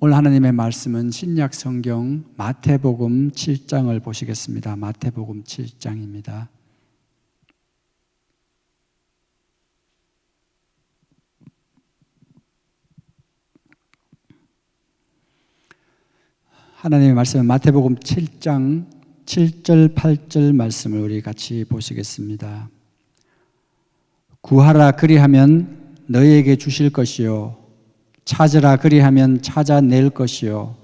오늘 하나님의 말씀은 신약 성경 마태복음 7장을 보시겠습니다. 마태복음 7장입니다. 하나님의 말씀은 마태복음 7장 7절 8절 말씀을 우리 같이 보시겠습니다. 구하라 그리하면 너희에게 주실 것이요 찾으라 그리하면 찾아낼 것이요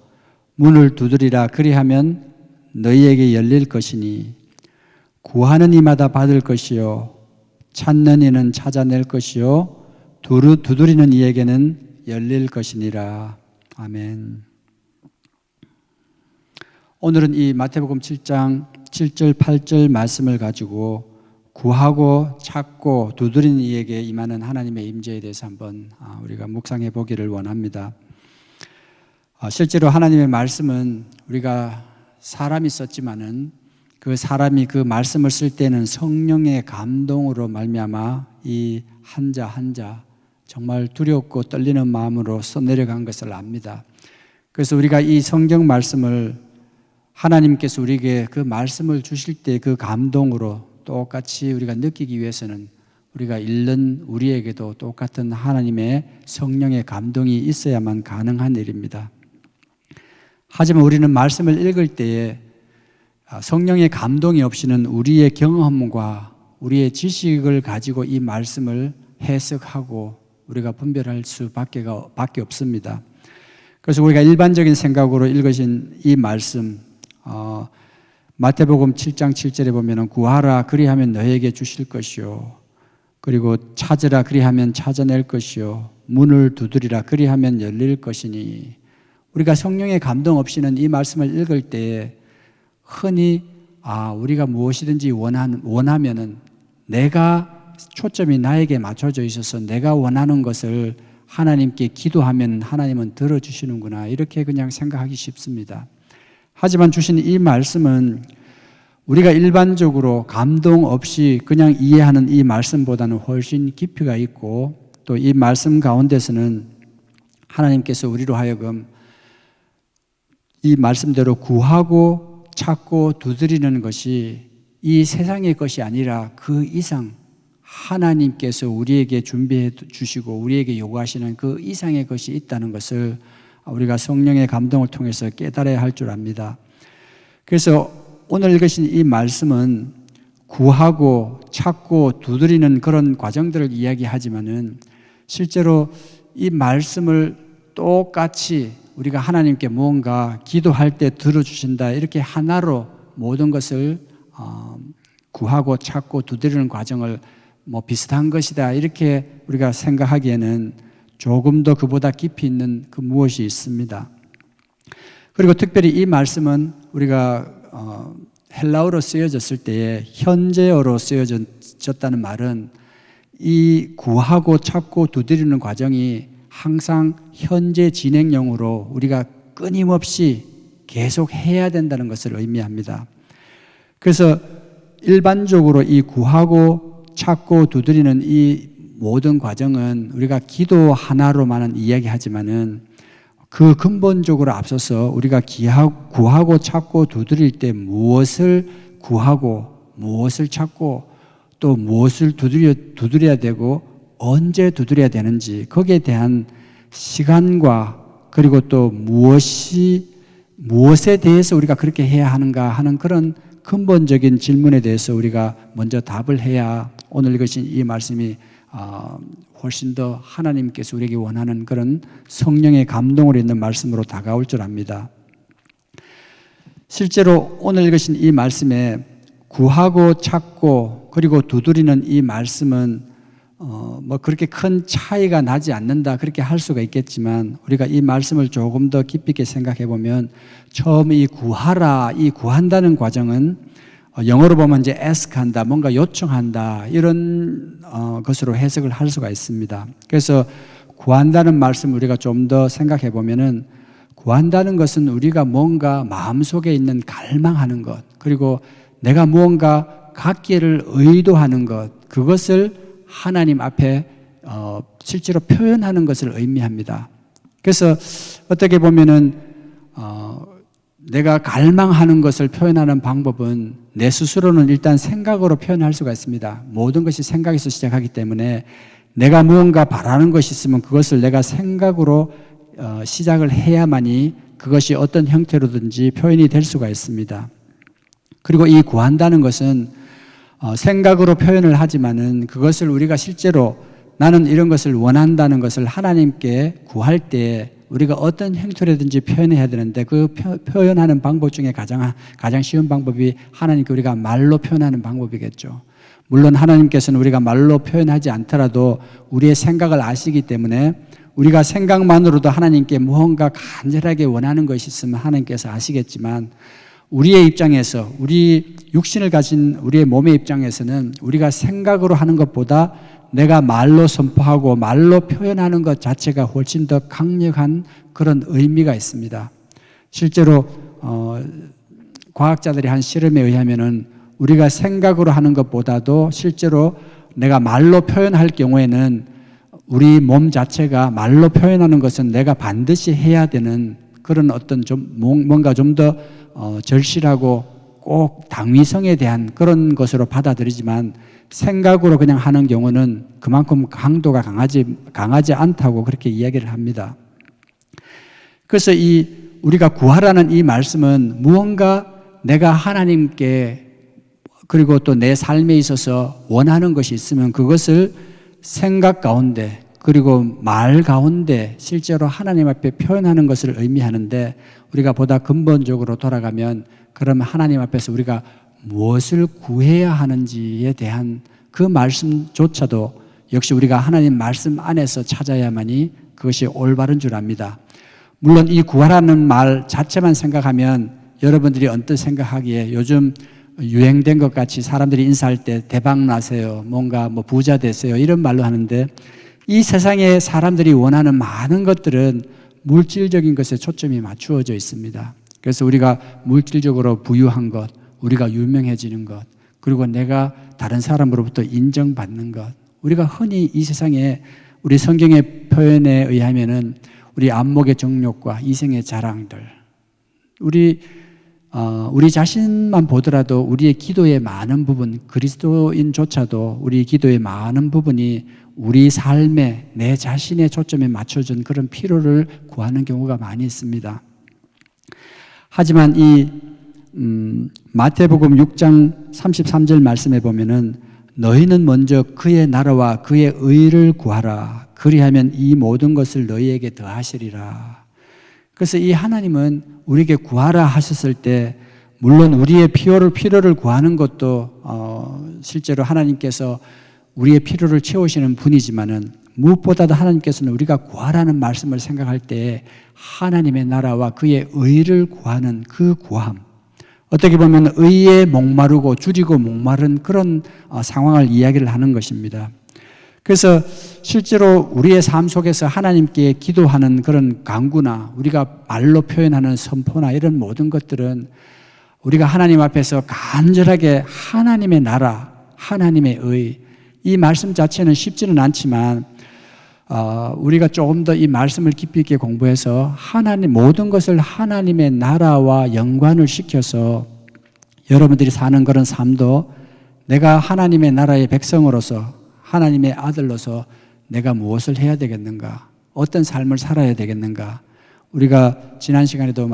문을 두드리라 그리하면 너희에게 열릴 것이니 구하는 이마다 받을 것이요 찾는 이는 찾아낼 것이요 두드리는 이에게는 열릴 것이니라. 아멘. 오늘은 이 마태복음 7장 7절 8절 말씀을 가지고 구하고 찾고 두드리는 이에게 임하는 하나님의 임재에 대해서 한번 우리가 묵상해 보기를 원합니다. 실제로 하나님의 말씀은 우리가 사람이 썼지만은 그 사람이 그 말씀을 쓸 때는 성령의 감동으로 말미암아 이 한자 한자 정말 두렵고 떨리는 마음으로 써내려간 것을 압니다. 그래서 우리가 이 성경 말씀을 하나님께서 우리에게 그 말씀을 주실 때 그 감동으로 똑같이 우리가 느끼기 위해서는 우리가 읽는 우리에게도 똑같은 하나님의 성령의 감동이 있어야만 가능한 일입니다. 하지만 우리는 말씀을 읽을 때에 성령의 감동이 없이는 우리의 경험과 우리의 지식을 가지고 이 말씀을 해석하고 우리가 분별할 수밖에 없습니다. 그래서 우리가 일반적인 생각으로 읽으신 이 말씀 마태복음 7장 7절에 보면 구하라 그리하면 너에게 주실 것이요 그리고 찾으라 그리하면 찾아낼 것이요 문을 두드리라 그리하면 열릴 것이니 우리가 성령의 감동 없이는 이 말씀을 읽을 때 흔히 우리가 무엇이든지 원하면은 내가 초점이 나에게 맞춰져 있어서 내가 원하는 것을 하나님께 기도하면 하나님은 들어주시는구나 이렇게 그냥 생각하기 쉽습니다. 하지만 주신 이 말씀은 우리가 일반적으로 감동 없이 그냥 이해하는 이 말씀보다는 훨씬 깊이가 있고 또 이 말씀 가운데서는 하나님께서 우리로 하여금 이 말씀대로 구하고 찾고 두드리는 것이 이 세상의 것이 아니라 그 이상 하나님께서 우리에게 준비해 주시고 우리에게 요구하시는 그 이상의 것이 있다는 것을 우리가 성령의 감동을 통해서 깨달아야 할 줄 압니다. 그래서 오늘 읽으신 이 말씀은 구하고 찾고 두드리는 그런 과정들을 이야기하지만은 실제로 이 말씀을 똑같이 우리가 하나님께 무언가 기도할 때 들어주신다 이렇게 하나로 모든 것을 구하고 찾고 두드리는 과정을 비슷한 것이다 이렇게 우리가 생각하기에는 조금 더 그보다 깊이 있는 그 무엇이 있습니다. 그리고 특별히 이 말씀은 우리가 헬라어로 쓰여졌을 때에 현재어로 쓰여졌다는 말은 이 구하고 찾고 두드리는 과정이 항상 현재 진행형으로 우리가 끊임없이 계속 해야 된다는 것을 의미합니다. 그래서 일반적으로 이 구하고 찾고 두드리는 이 모든 과정은 우리가 기도 하나로만은 이야기하지만은 그 근본적으로 앞서서 우리가 구하고 찾고 두드릴 때 무엇을 구하고 무엇을 찾고 또 무엇을 두드려야 되고 언제 두드려야 되는지 거기에 대한 시간과 그리고 또 무엇에 대해서 우리가 그렇게 해야 하는가 하는 그런 근본적인 질문에 대해서 우리가 먼저 답을 해야 오늘 읽으신 이 말씀이 훨씬 더 하나님께서 우리에게 원하는 그런 성령의 감동으로 있는 말씀으로 다가올 줄 압니다. 실제로 오늘 읽으신 이 말씀에 구하고 찾고 그리고 두드리는 이 말씀은 그렇게 큰 차이가 나지 않는다 그렇게 할 수가 있겠지만 우리가 이 말씀을 조금 더 깊이 있게 생각해 보면 처음 이 구하라 이 구한다는 과정은 영어로 보면 이제 ask한다, 뭔가 요청한다 이런 것으로 해석을 할 수가 있습니다. 그래서 구한다는 말씀 우리가 좀 더 생각해 보면은 구한다는 것은 우리가 뭔가 마음속에 있는 갈망하는 것 그리고 내가 무언가 갖기를 의도하는 것 그것을 하나님 앞에 실제로 표현하는 것을 의미합니다. 그래서 어떻게 보면은 내가 갈망하는 것을 표현하는 방법은 내 스스로는 일단 생각으로 표현할 수가 있습니다. 모든 것이 생각에서 시작하기 때문에 내가 무언가 바라는 것이 있으면 그것을 내가 생각으로 시작을 해야만이 그것이 어떤 형태로든지 표현이 될 수가 있습니다. 그리고 이 구한다는 것은 생각으로 표현을 하지만은 그것을 우리가 실제로 나는 이런 것을 원한다는 것을 하나님께 구할 때 우리가 어떤 형태로든지 표현해야 되는데 그 표현하는 방법 중에 가장 쉬운 방법이 하나님께 우리가 말로 표현하는 방법이겠죠. 물론 하나님께서는 우리가 말로 표현하지 않더라도 우리의 생각을 아시기 때문에 우리가 생각만으로도 하나님께 무언가 간절하게 원하는 것이 있으면 하나님께서 아시겠지만 우리의 입장에서 우리 육신을 가진 우리의 몸의 입장에서는 우리가 생각으로 하는 것보다 내가 말로 선포하고 말로 표현하는 것 자체가 훨씬 더 강력한 그런 의미가 있습니다. 실제로 과학자들이 한 실험에 의하면은 우리가 생각으로 하는 것보다도 실제로 내가 말로 표현할 경우에는 우리 몸 자체가 말로 표현하는 것은 내가 반드시 해야 되는 그런 어떤 뭔가 좀 더 절실하고 꼭 당위성에 대한 그런 것으로 받아들이지만 생각으로 그냥 하는 경우는 그만큼 강도가 강하지 않다고 그렇게 이야기를 합니다. 그래서 우리가 구하라는 이 말씀은 무언가 내가 하나님께 그리고 또 내 삶에 있어서 원하는 것이 있으면 그것을 생각 가운데 그리고 말 가운데 실제로 하나님 앞에 표현하는 것을 의미하는데 우리가 보다 근본적으로 돌아가면 그러면 하나님 앞에서 우리가 무엇을 구해야 하는지에 대한 그 말씀조차도 역시 우리가 하나님 말씀 안에서 찾아야만이 그것이 올바른 줄 압니다. 물론 이 구하라는 말 자체만 생각하면 여러분들이 언뜻 생각하기에 요즘 유행된 것 같이 사람들이 인사할 때 대박 나세요, 뭔가 뭐 부자 되세요 이런 말로 하는데 이 세상에 사람들이 원하는 많은 것들은 물질적인 것에 초점이 맞추어져 있습니다. 그래서 우리가 물질적으로 부유한 것, 우리가 유명해지는 것, 그리고 내가 다른 사람으로부터 인정받는 것, 우리가 흔히 이 세상에 우리 성경의 표현에 의하면은 우리 안목의 정욕과 이생의 자랑들, 우리 자신만 보더라도 우리의 기도의 많은 부분, 그리스도인조차도 우리 기도의 많은 부분이 우리 삶에 내 자신의 초점에 맞춰준 그런 필요를 구하는 경우가 많이 있습니다. 하지만 이 마태복음 6장 33절 말씀에 보면은 너희는 먼저 그의 나라와 그의 의를 구하라. 그리하면 이 모든 것을 너희에게 더하시리라. 그래서 이 하나님은 우리에게 구하라 하셨을 때 물론 우리의 필요를 구하는 것도 실제로 하나님께서 우리의 필요를 채우시는 분이지만은 무엇보다도 하나님께서는 우리가 구하라는 말씀을 생각할 때 하나님의 나라와 그의 의를 구하는 그 구함, 어떻게 보면 의에 목마르고 줄이고 목마른 그런 상황을 이야기를 하는 것입니다. 그래서 실제로 우리의 삶 속에서 하나님께 기도하는 그런 간구나 우리가 말로 표현하는 선포나 이런 모든 것들은 우리가 하나님 앞에서 간절하게 하나님의 나라, 하나님의 의, 이 말씀 자체는 쉽지는 않지만 우리가 조금 더 이 말씀을 깊이 있게 공부해서 모든 것을 하나님의 나라와 연관을 시켜서 여러분들이 사는 그런 삶도 내가 하나님의 나라의 백성으로서 하나님의 아들로서 내가 무엇을 해야 되겠는가? 어떤 삶을 살아야 되겠는가? 우리가 지난 시간에도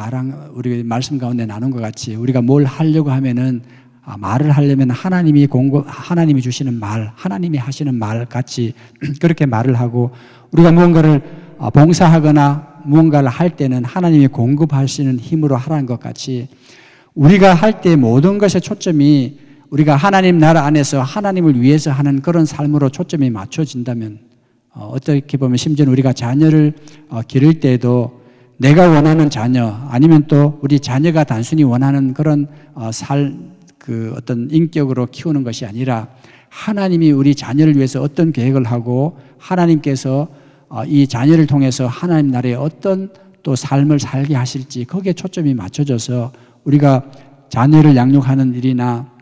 우리 말씀 가운데 나눈 것 같이 우리가 뭘 하려고 하면은 말을 하려면 하나님이 주시는 말, 하나님이 하시는 말 같이 그렇게 말을 하고 우리가 무언가를 봉사하거나 무언가를 할 때는 하나님이 공급하시는 힘으로 하라는 것 같이 우리가 할 때 모든 것의 초점이 우리가 하나님 나라 안에서 하나님을 위해서 하는 그런 삶으로 초점이 맞춰진다면 어떻게 보면 심지어 우리가 자녀를 기를 때에도 내가 원하는 자녀 아니면 또 우리 자녀가 단순히 원하는 그런 어떤 인격으로 키우는 것이 아니라 하나님이 우리 자녀를 위해서 어떤 계획을 하고 하나님께서 이 자녀를 통해서 하나님 나라의 어떤 또 삶을 살게 하실지 거기에 초점이 맞춰져서 우리가 자녀를 양육하는 일이나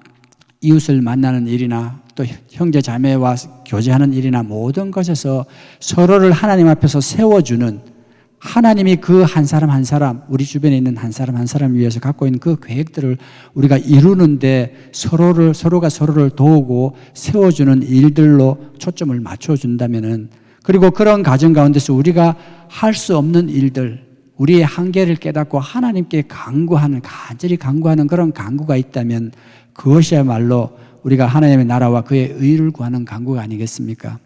이웃을 만나는 일이나 또 형제 자매와 교제하는 일이나 모든 것에서 서로를 하나님 앞에서 세워주는 하나님이 그 한 사람 한 사람, 우리 주변에 있는 한 사람 한 사람을 위해서 갖고 있는 그 계획들을 우리가 이루는데 서로가 서로를 도우고 세워주는 일들로 초점을 맞춰준다면은, 그리고 그런 가정 가운데서 우리가 할 수 없는 일들, 우리의 한계를 깨닫고 하나님께 간절히 간구하는 그런 간구가 있다면 그것이야말로 우리가 하나님의 나라와 그의 의를 구하는 간구가 아니겠습니까?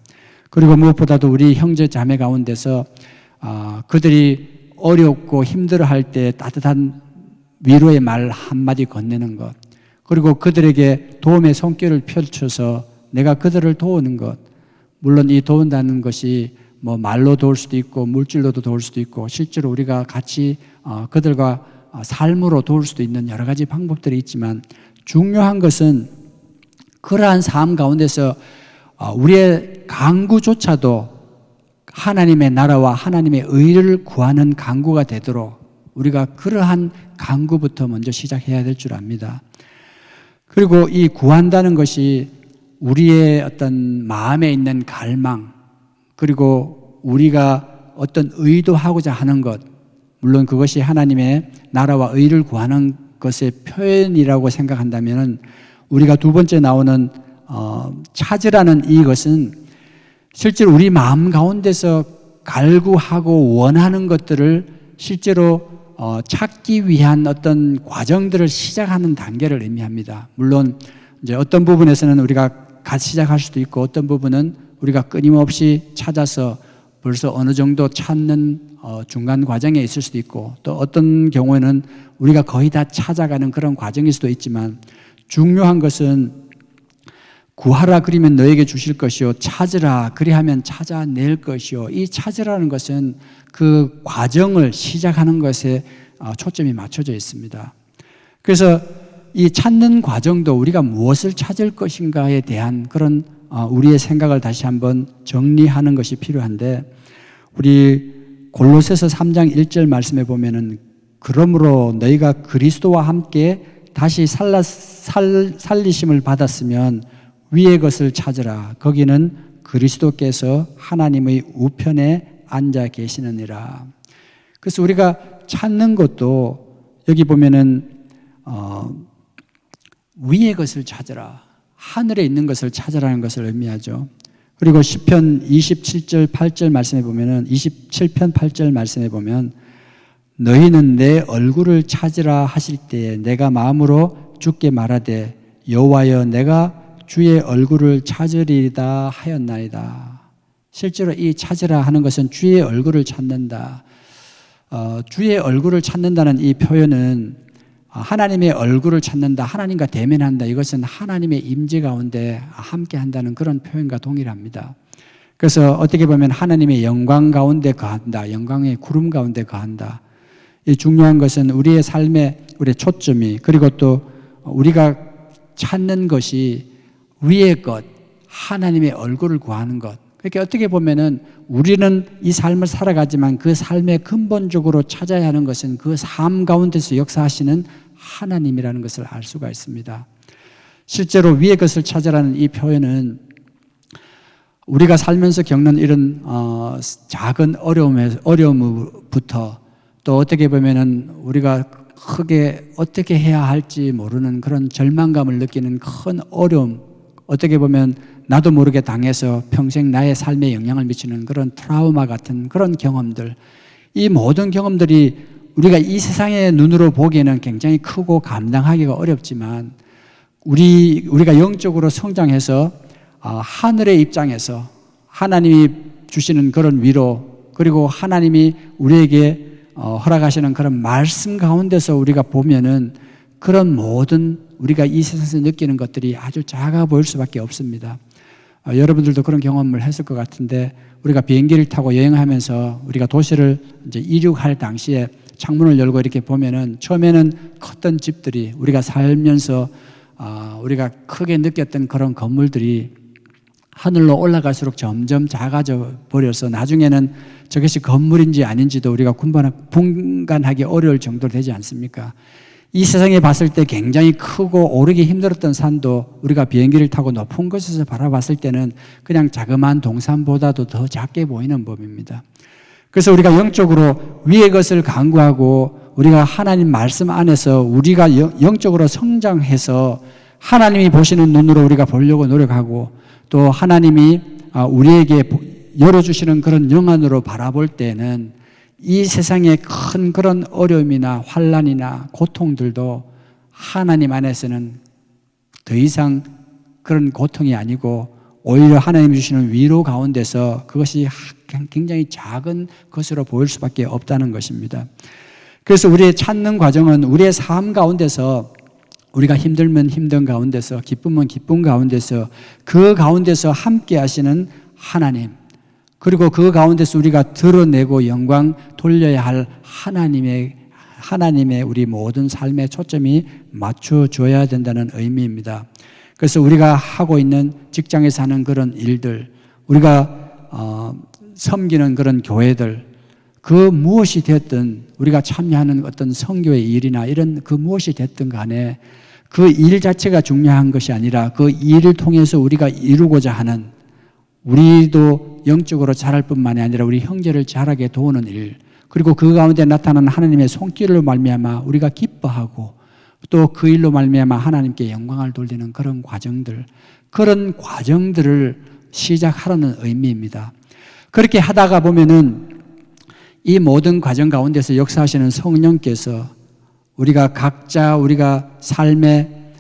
그리고 무엇보다도 우리 형제 자매 가운데서 그들이 어렵고 힘들어할 때 따뜻한 위로의 말 한마디 건네는 것, 그리고 그들에게 도움의 손길을 펼쳐서 내가 그들을 도우는 것, 물론 이 도운다는 것이 뭐 말로 도울 수도 있고 물질로도 도울 수도 있고 실제로 우리가 같이 그들과 삶으로 도울 수도 있는 여러 가지 방법들이 있지만, 중요한 것은 그러한 삶 가운데서 우리의 간구조차도 하나님의 나라와 하나님의 의를 구하는 간구가 되도록 우리가 그러한 간구부터 먼저 시작해야 될 줄 압니다. 그리고 이 구한다는 것이 우리의 어떤 마음에 있는 갈망, 그리고 우리가 어떤 의도하고자 하는 것, 물론 그것이 하나님의 나라와 의를 구하는 것의 표현이라고 생각한다면, 우리가 두 번째 나오는 찾으라는 이것은 실제로 우리 마음 가운데서 갈구하고 원하는 것들을 실제로 찾기 위한 어떤 과정들을 시작하는 단계를 의미합니다. 물론 이제 어떤 부분에서는 우리가 같이 시작할 수도 있고, 어떤 부분은 우리가 끊임없이 찾아서 벌써 어느 정도 찾는 중간 과정에 있을 수도 있고, 또 어떤 경우에는 우리가 거의 다 찾아가는 그런 과정일 수도 있지만, 중요한 것은 구하라 그리면 너에게 주실 것이요 찾으라 그리하면 찾아낼 것이요. 이 찾으라는 것은 그 과정을 시작하는 것에 초점이 맞춰져 있습니다. 그래서 이 찾는 과정도 우리가 무엇을 찾을 것인가에 대한 그런 우리의 생각을 다시 한번 정리하는 것이 필요한데, 우리 골로새서 3장 1절 말씀에 보면은 그러므로 너희가 그리스도와 함께 다시 살리심을 받았으면 위의 것을 찾으라. 거기는 그리스도께서 하나님의 우편에 앉아 계시느니라. 그래서 우리가 찾는 것도 여기 보면은 위의 것을 찾으라, 하늘에 있는 것을 찾으라는 것을 의미하죠. 그리고 시편 27절 8절 말씀에 보면은 27편 8절 말씀에 보면 너희는 내 얼굴을 찾으라 하실 때에 내가 마음으로 주께 말하되 여호와여 내가 주의 얼굴을 찾으리다 하였나이다. 실제로 이 찾으라 하는 것은 주의 얼굴을 찾는다. 주의 얼굴을 찾는다는 이 표현은 하나님의 얼굴을 찾는다, 하나님과 대면한다, 이것은 하나님의 임재 가운데 함께 한다는 그런 표현과 동일합니다. 그래서 어떻게 보면 하나님의 영광 가운데 거한다, 영광의 구름 가운데 거한다. 이 중요한 것은 우리의 삶의 우리의 초점이, 그리고 또 우리가 찾는 것이 위의 것, 하나님의 얼굴을 구하는 것. 그러니까 어떻게 보면은 우리는 이 삶을 살아가지만 그 삶의 근본적으로 찾아야 하는 것은 그 삶 가운데서 역사하시는 하나님이라는 것을 알 수가 있습니다. 실제로 위의 것을 찾으라는 이 표현은 우리가 살면서 겪는 이런 작은 어려움부터, 또 어떻게 보면은 우리가 크게 어떻게 해야 할지 모르는 그런 절망감을 느끼는 큰 어려움, 어떻게 보면 나도 모르게 당해서 평생 나의 삶에 영향을 미치는 그런 트라우마 같은 그런 경험들, 이 모든 경험들이 우리가 이 세상의 눈으로 보기에는 굉장히 크고 감당하기가 어렵지만, 우리가 영적으로 성장해서 하늘의 입장에서 하나님이 주시는 그런 위로, 그리고 하나님이 우리에게 허락하시는 그런 말씀 가운데서 우리가 보면은 그런 모든 우리가 이 세상에서 느끼는 것들이 아주 작아 보일 수밖에 없습니다. 여러분들도 그런 경험을 했을 것 같은데, 우리가 비행기를 타고 여행하면서 우리가 도시를 이제 이륙할 당시에 창문을 열고 이렇게 보면은 처음에는 컸던 집들이, 우리가 살면서 우리가 크게 느꼈던 그런 건물들이 하늘로 올라갈수록 점점 작아져 버려서 나중에는 저것이 건물인지 아닌지도 우리가 분간하기 어려울 정도로 되지 않습니까? 이 세상에 봤을 때 굉장히 크고 오르기 힘들었던 산도 우리가 비행기를 타고 높은 곳에서 바라봤을 때는 그냥 자그마한 동산보다도 더 작게 보이는 법입니다. 그래서 우리가 영적으로 위의 것을 간구하고 우리가 하나님 말씀 안에서 우리가 영적으로 성장해서 하나님이 보시는 눈으로 우리가 보려고 노력하고 또 하나님이 우리에게 열어주시는 그런 영안으로 바라볼 때는 이 세상의 큰 그런 어려움이나 환난이나 고통들도 하나님 안에서는 더 이상 그런 고통이 아니고 오히려 하나님이 주시는 위로 가운데서 그것이 굉장히 작은 것으로 보일 수밖에 없다는 것입니다. 그래서 우리의 찾는 과정은 우리의 삶 가운데서 우리가 힘들면 힘든 가운데서 기쁘면 기쁜 가운데서 그 가운데서 함께 하시는 하나님, 그리고 그 가운데서 우리가 드러내고 영광 돌려야 할 하나님의 우리 모든 삶의 초점이 맞춰줘야 된다는 의미입니다. 그래서 우리가 하고 있는 직장에서 하는 그런 일들, 우리가 섬기는 그런 교회들, 그 무엇이 됐든 우리가 참여하는 어떤 선교의 일이나 이런 그 무엇이 됐든 간에 그 일 자체가 중요한 것이 아니라 그 일을 통해서 우리가 이루고자 하는, 우리도 영적으로 자랄 뿐만이 아니라 우리 형제를 자라게 도우는 일, 그리고 그 가운데 나타나는 하나님의 손길로 말미암아 우리가 기뻐하고 또 그 일로 말미암아 하나님께 영광을 돌리는 그런 과정들을 시작하라는 의미입니다. 그렇게 하다가 보면은 이 모든 과정 가운데서 역사하시는 성령께서 우리가 각자 우리가 삶에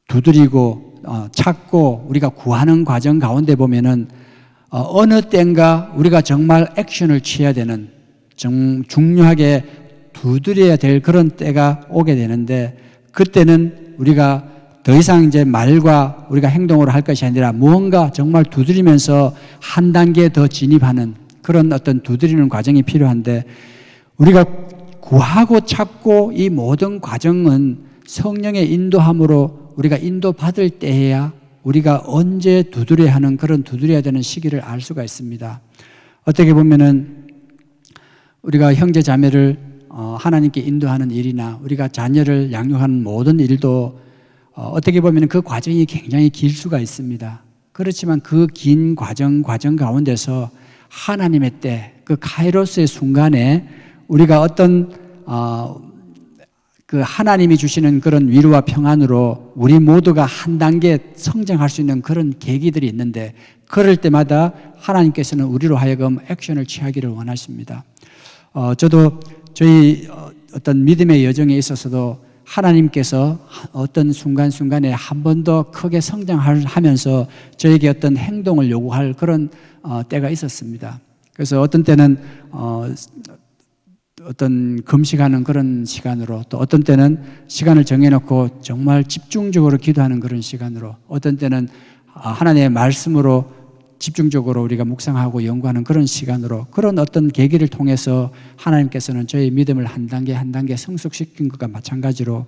두드리고 찾고 우리가 구하는 과정 가운데 보면은 어느 때인가 우리가 정말 액션을 취해야 되는, 중요하게 두드려야 될 그런 때가 오게 되는데, 그때는 우리가 더 이상 이제 말과 우리가 행동으로 할 것이 아니라 무언가 정말 두드리면서 한 단계 더 진입하는 그런 어떤 두드리는 과정이 필요한데, 우리가 구하고 찾고 이 모든 과정은 성령의 인도함으로 우리가 인도받을 때에야 우리가 언제 두드려야 하는 그런 두드려야 되는 시기를 알 수가 있습니다. 어떻게 보면은 우리가 형제 자매를 하나님께 인도하는 일이나 우리가 자녀를 양육하는 모든 일도 어떻게 보면 그 과정이 굉장히 길 수가 있습니다. 그렇지만 그 긴 과정 가운데서 하나님의 때, 그 카이로스의 순간에 우리가 어떤 그 하나님이 주시는 그런 위로와 평안으로 우리 모두가 한 단계 성장할 수 있는 그런 계기들이 있는데, 그럴 때마다 하나님께서는 우리로 하여금 액션을 취하기를 원하십니다. 저도 저희 어떤 믿음의 여정에 있어서도 하나님께서 어떤 순간순간에 한 번 더 크게 성장하면서 저에게 어떤 행동을 요구할 그런 때가 있었습니다. 그래서 어떤 때는 어떤 금식하는 그런 시간으로, 또 어떤 때는 시간을 정해놓고 정말 집중적으로 기도하는 그런 시간으로, 어떤 때는 하나님의 말씀으로 집중적으로 우리가 묵상하고 연구하는 그런 시간으로, 그런 어떤 계기를 통해서 하나님께서는 저희 믿음을 한 단계 한 단계 성숙시킨 것과 마찬가지로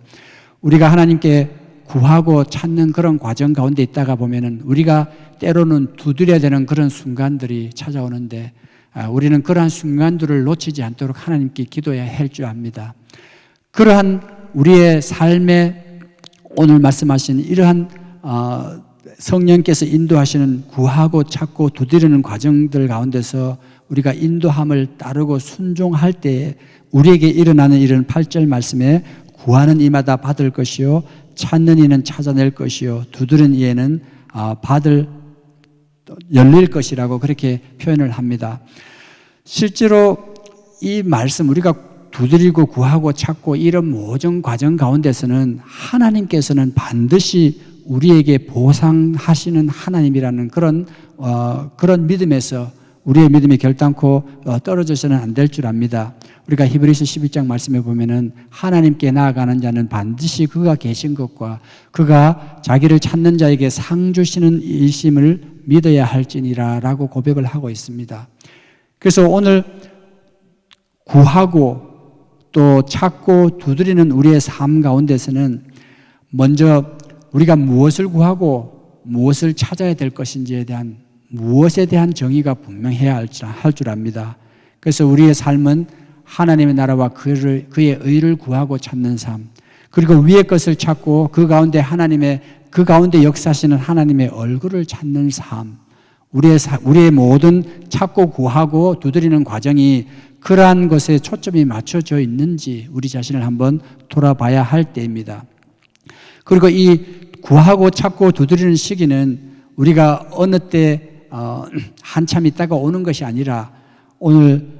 우리가 하나님께 구하고 찾는 그런 과정 가운데 있다가 보면은 우리가 때로는 두드려야 되는 그런 순간들이 찾아오는데, 우리는 그러한 순간들을 놓치지 않도록 하나님께 기도해야 할 줄 압니다. 그러한 우리의 삶에 오늘 말씀하신 이러한 성령께서 인도하시는 구하고 찾고 두드리는 과정들 가운데서 우리가 인도함을 따르고 순종할 때에 우리에게 일어나는 이런 8절 말씀에 구하는 이마다 받을 것이요 찾는 이는 찾아낼 것이요 두드리는 이에는 열릴 것이라고 그렇게 표현을 합니다. 실제로 이 말씀, 우리가 두드리고 구하고 찾고 이런 모든 과정 가운데서는 하나님께서는 반드시 우리에게 보상하시는 하나님이라는 그런 믿음에서 우리의 믿음이 결단코 떨어져서는 안 될 줄 압니다. 우리가 히브리서 11장 말씀에 보면은 하나님께 나아가는 자는 반드시 그가 계신 것과 그가 자기를 찾는 자에게 상 주시는 일심을 믿어야 할지니라 라고 고백을 하고 있습니다. 그래서 오늘 구하고 또 찾고 두드리는 우리의 삶 가운데서는 먼저 우리가 무엇을 구하고 무엇을 찾아야 될 것인지에 대한, 무엇에 대한 정의가 분명해야 할 줄 압니다. 그래서 우리의 삶은 하나님의 나라와 그의 의를 구하고 찾는 삶, 그리고 위의 것을 찾고 그 가운데 역사하시는 하나님의 얼굴을 찾는 삶, 우리의 모든 찾고 구하고 두드리는 과정이 그러한 것에 초점이 맞춰져 있는지 우리 자신을 한번 돌아봐야 할 때입니다. 그리고 이 구하고 찾고 두드리는 시기는 우리가 어느 때 한참 있다가 오는 것이 아니라 오늘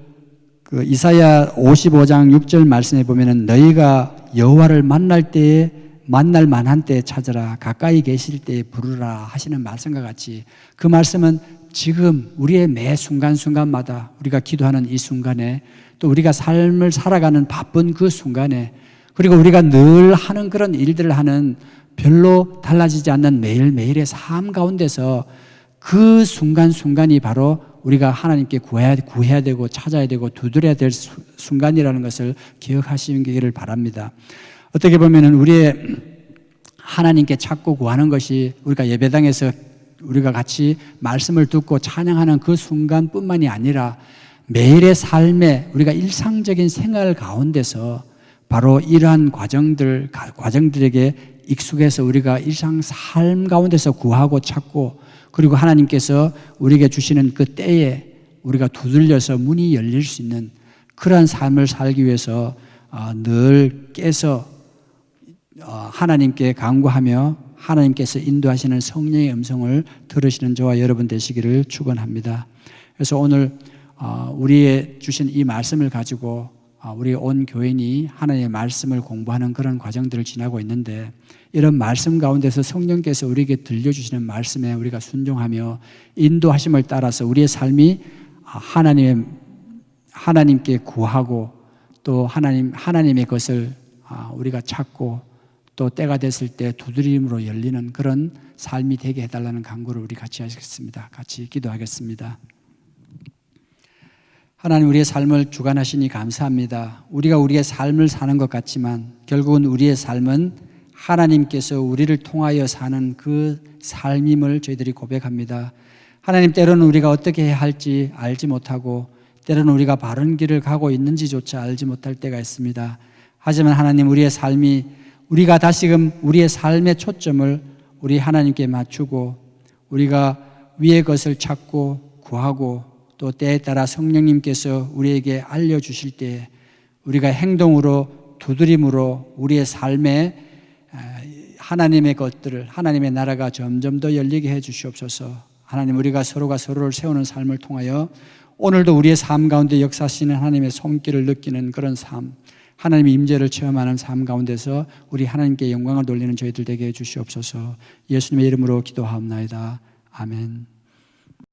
그 이사야 55장 6절 말씀에 보면은 너희가 여호와를 만날 때에 만날 만한 때에 찾으라 가까이 계실 때에 부르라 하시는 말씀과 같이 그 말씀은 지금 우리의 매 순간순간마다 우리가 기도하는 이 순간에 또 우리가 삶을 살아가는 바쁜 그 순간에 그리고 우리가 늘 하는 그런 일들을 하는 별로 달라지지 않는 매일매일의 삶 가운데서 그 순간순간이 바로 우리가 하나님께 구해야 되고 찾아야 되고 두드려야 될 순간이라는 것을 기억하시기를 바랍니다. 어떻게 보면 우리의 하나님께 찾고 구하는 것이 우리가 예배당에서 우리가 같이 말씀을 듣고 찬양하는 그 순간뿐만이 아니라 매일의 삶에 우리가 일상적인 생활 가운데서 바로 이러한 과정들에게 익숙해서 우리가 일상 삶 가운데서 구하고 찾고 그리고 하나님께서 우리에게 주시는 그 때에 우리가 두들려서 문이 열릴 수 있는 그러한 삶을 살기 위해서 늘 깨서 하나님께 간구하며 하나님께서 인도하시는 성령의 음성을 들으시는 저와 여러분 되시기를 축원합니다. 그래서 오늘 우리의 주신 이 말씀을 가지고 우리 온 교인이 하나님의 말씀을 공부하는 그런 과정들을 지나고 있는데 이런 말씀 가운데서 성령께서 우리에게 들려주시는 말씀에 우리가 순종하며 인도하심을 따라서 우리의 삶이 하나님께 구하고 또 하나님의 것을 우리가 찾고 또 때가 됐을 때 두드림으로 열리는 그런 삶이 되게 해달라는 간구를 우리 같이 하겠습니다. 같이 기도하겠습니다. 하나님 우리의 삶을 주관하시니 감사합니다. 우리가 우리의 삶을 사는 것 같지만 결국은 우리의 삶은 하나님께서 우리를 통하여 사는 그 삶임을 저희들이 고백합니다. 하나님 때로는 우리가 어떻게 해야 할지 알지 못하고 때로는 우리가 바른 길을 가고 있는지조차 알지 못할 때가 있습니다. 하지만 하나님 우리의 삶이 우리가 다시금 우리의 삶의 초점을 우리 하나님께 맞추고 우리가 위의 것을 찾고 구하고 또 때에 따라 성령님께서 우리에게 알려주실 때 우리가 행동으로 두드림으로 우리의 삶에 하나님의 것들을 하나님의 나라가 점점 더 열리게 해 주시옵소서. 하나님 우리가 서로가 서로를 세우는 삶을 통하여 오늘도 우리의 삶 가운데 역사하시는 하나님의 손길을 느끼는 그런 삶 하나님의 임재를 체험하는 삶 가운데서 우리 하나님께 영광을 돌리는 저희들 되게 해 주시옵소서. 예수님의 이름으로 기도하옵나이다. 아멘.